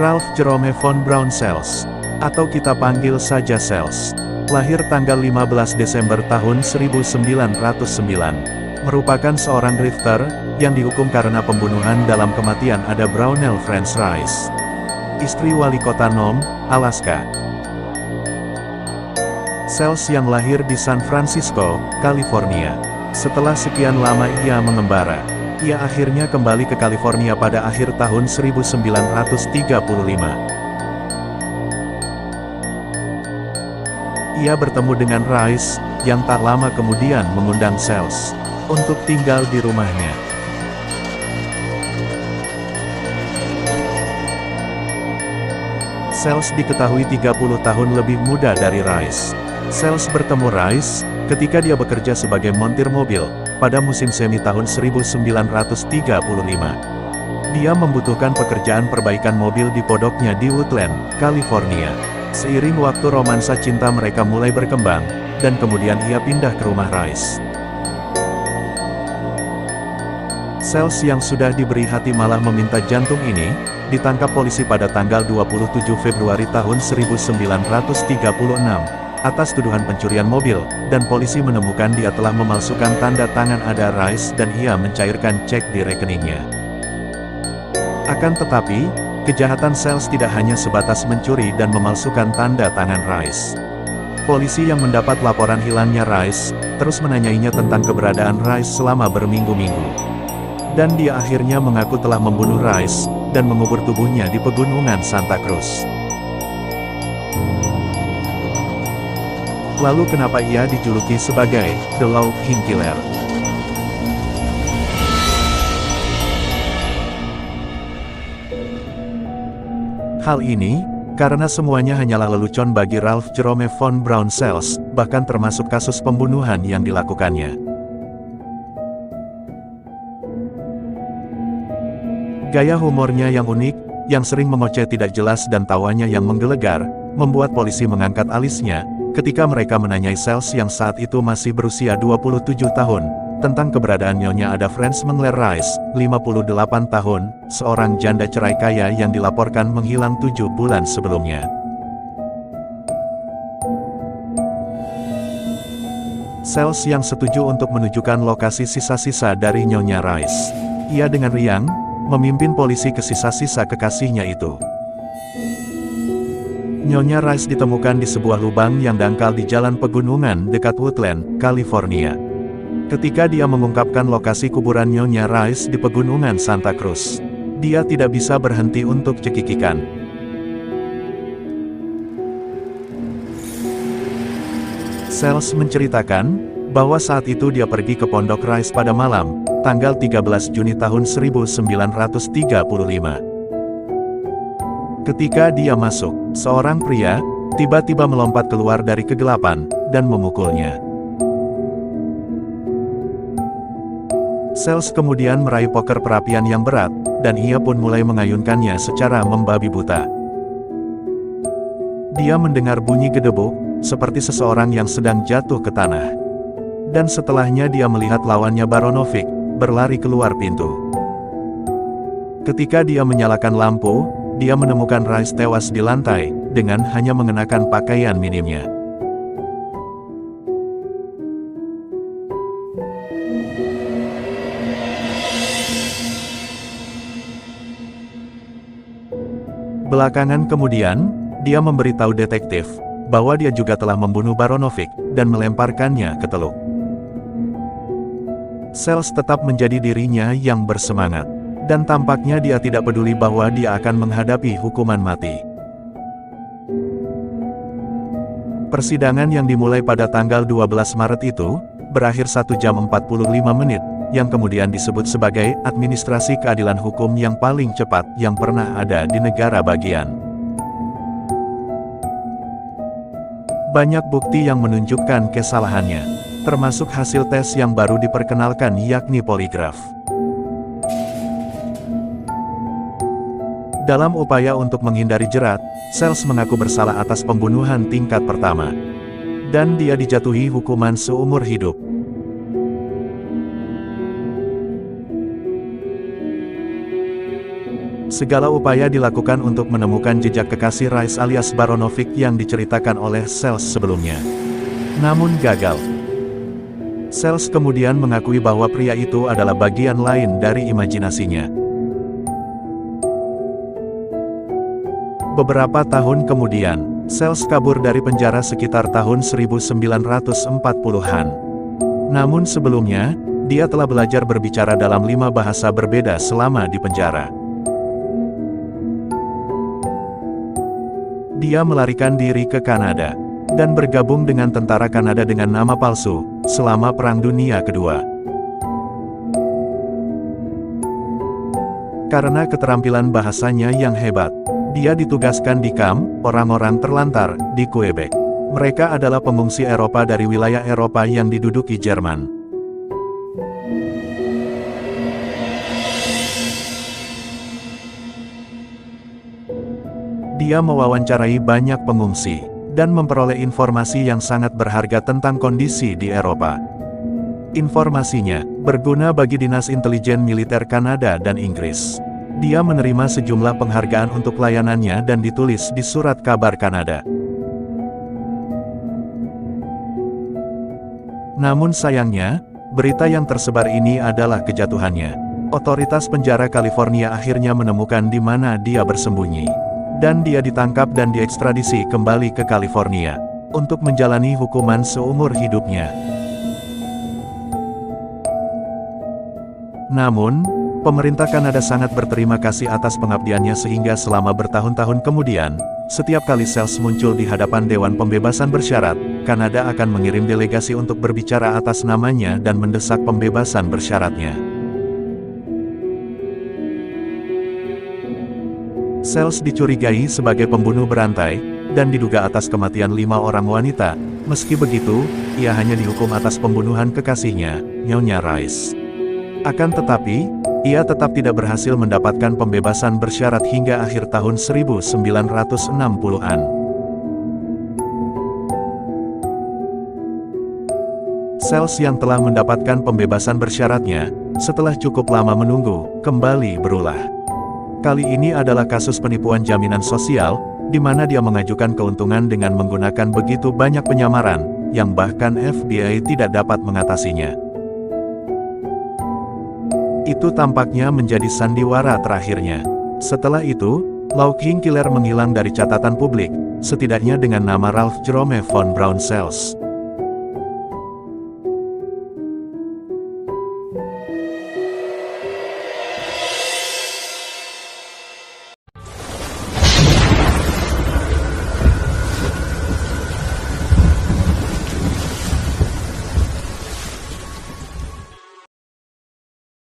Ralph Jerome von Braun Sales, atau kita panggil saja Sales, lahir tanggal 15 Desember tahun 1909, merupakan seorang drifter, yang dihukum karena pembunuhan dalam kematian ada Brownell Frances Rice, istri wali kota Nome, Alaska. Sales yang lahir di San Francisco, California. Setelah sekian lama ia mengembara, ia akhirnya kembali ke California pada akhir tahun 1935. Ia bertemu dengan Rice, yang tak lama kemudian mengundang Sales untuk tinggal di rumahnya. Sales diketahui 30 tahun lebih muda dari Rice. Sales bertemu Rice ketika dia bekerja sebagai montir mobil pada musim semi tahun 1935. Dia membutuhkan pekerjaan perbaikan mobil di podoknya di Woodland, California. Seiring waktu romansa cinta mereka mulai berkembang, dan kemudian ia pindah ke rumah Rice. Sales yang sudah diberi hati malah meminta jantung ini, ditangkap polisi pada tanggal 27 Februari tahun 1936. Atas tuduhan pencurian mobil, dan polisi menemukan dia telah memalsukan tanda tangan ada Rice dan ia mencairkan cek di rekeningnya. Akan tetapi, kejahatan Sales tidak hanya sebatas mencuri dan memalsukan tanda tangan Rice. Polisi yang mendapat laporan hilangnya Rice, terus menanyainya tentang keberadaan Rice selama berminggu-minggu. Dan dia akhirnya mengaku telah membunuh Rice, dan mengubur tubuhnya di pegunungan Santa Cruz. Lalu kenapa ia dijuluki sebagai The Laughing Killer? Hal ini, karena semuanya hanyalah lelucon bagi Ralph Jerome von Braun Sales, bahkan termasuk kasus pembunuhan yang dilakukannya. Gaya humornya yang unik, yang sering mengoceh tidak jelas dan tawanya yang menggelegar, membuat polisi mengangkat alisnya, ketika mereka menanyai Sales yang saat itu masih berusia 27 tahun, tentang keberadaan Nyonya Ada Frances Mengler Rice, 58 tahun, seorang janda cerai kaya yang dilaporkan menghilang 7 bulan sebelumnya. Sales yang setuju untuk menunjukkan lokasi sisa-sisa dari Nyonya Rice. Ia dengan riang, memimpin polisi ke sisa-sisa kekasihnya itu. Nyonya Rice ditemukan di sebuah lubang yang dangkal di jalan pegunungan dekat Woodland, California. Ketika dia mengungkapkan lokasi kuburan Nyonya Rice di pegunungan Santa Cruz, dia tidak bisa berhenti untuk cekikikan. Sales menceritakan bahwa saat itu dia pergi ke pondok Rice pada malam, tanggal 13 Juni tahun 1935. Ketika dia masuk, seorang pria tiba-tiba melompat keluar dari kegelapan dan memukulnya. Sales kemudian meraih poker perapian yang berat, dan ia pun mulai mengayunkannya secara membabi buta. Dia mendengar bunyi gedebuk, seperti seseorang yang sedang jatuh ke tanah. Dan setelahnya dia melihat lawannya Baronovic, berlari keluar pintu. Ketika dia menyalakan lampu, dia menemukan Rice tewas di lantai, dengan hanya mengenakan pakaian minimnya. Belakangan kemudian, dia memberitahu detektif, bahwa dia juga telah membunuh Baronovic, dan melemparkannya ke teluk. Sales tetap menjadi dirinya yang bersemangat. Dan tampaknya dia tidak peduli bahwa dia akan menghadapi hukuman mati. Persidangan yang dimulai pada tanggal 12 Maret itu, berakhir 1 jam 45 menit, yang kemudian disebut sebagai administrasi keadilan hukum yang paling cepat yang pernah ada di negara bagian. Banyak bukti yang menunjukkan kesalahannya, termasuk hasil tes yang baru diperkenalkan yakni poligraf. Dalam upaya untuk menghindari jerat, Sales mengaku bersalah atas pembunuhan tingkat pertama. Dan dia dijatuhi hukuman seumur hidup. Segala upaya dilakukan untuk menemukan jejak kekasih Rice alias Baronovic yang diceritakan oleh Sales sebelumnya. Namun gagal. Sales kemudian mengakui bahwa pria itu adalah bagian lain dari imajinasinya. Beberapa tahun kemudian, Sales kabur dari penjara sekitar tahun 1940-an. Namun sebelumnya, dia telah belajar berbicara dalam 5 bahasa berbeda selama di penjara. Dia melarikan diri ke Kanada, dan bergabung dengan tentara Kanada dengan nama palsu, selama Perang Dunia Kedua. Karena keterampilan bahasanya yang hebat, dia ditugaskan di kamp orang-orang terlantar di Quebec. Mereka adalah pengungsi Eropa dari wilayah Eropa yang diduduki Jerman. Dia mewawancarai banyak pengungsi, dan memperoleh informasi yang sangat berharga tentang kondisi di Eropa. Informasinya berguna bagi Dinas Intelijen Militer Kanada dan Inggris. Dia menerima sejumlah penghargaan untuk layanannya dan ditulis di Surat Kabar Kanada. Namun sayangnya, berita yang tersebar ini adalah kejatuhannya. Otoritas penjara California akhirnya menemukan di mana dia bersembunyi. Dan dia ditangkap dan diekstradisi kembali ke California, untuk menjalani hukuman seumur hidupnya. Namun, pemerintah Kanada sangat berterima kasih atas pengabdiannya sehingga selama bertahun-tahun kemudian, setiap kali Sales muncul di hadapan Dewan Pembebasan Bersyarat, Kanada akan mengirim delegasi untuk berbicara atas namanya dan mendesak pembebasan bersyaratnya. Sales dicurigai sebagai pembunuh berantai, dan diduga atas kematian 5 orang wanita. Meski begitu, ia hanya dihukum atas pembunuhan kekasihnya, Nyonya Rice. Akan tetapi, ia tetap tidak berhasil mendapatkan pembebasan bersyarat hingga akhir tahun 1960-an. Sales yang telah mendapatkan pembebasan bersyaratnya, setelah cukup lama menunggu, kembali berulah. Kali ini adalah kasus penipuan jaminan sosial, di mana dia mengajukan keuntungan dengan menggunakan begitu banyak penyamaran, yang bahkan FBI tidak dapat mengatasinya. Itu tampaknya menjadi sandiwara terakhirnya. Setelah itu, Law-King Killer menghilang dari catatan publik, setidaknya dengan nama Ralph Jerome von Braun Sales.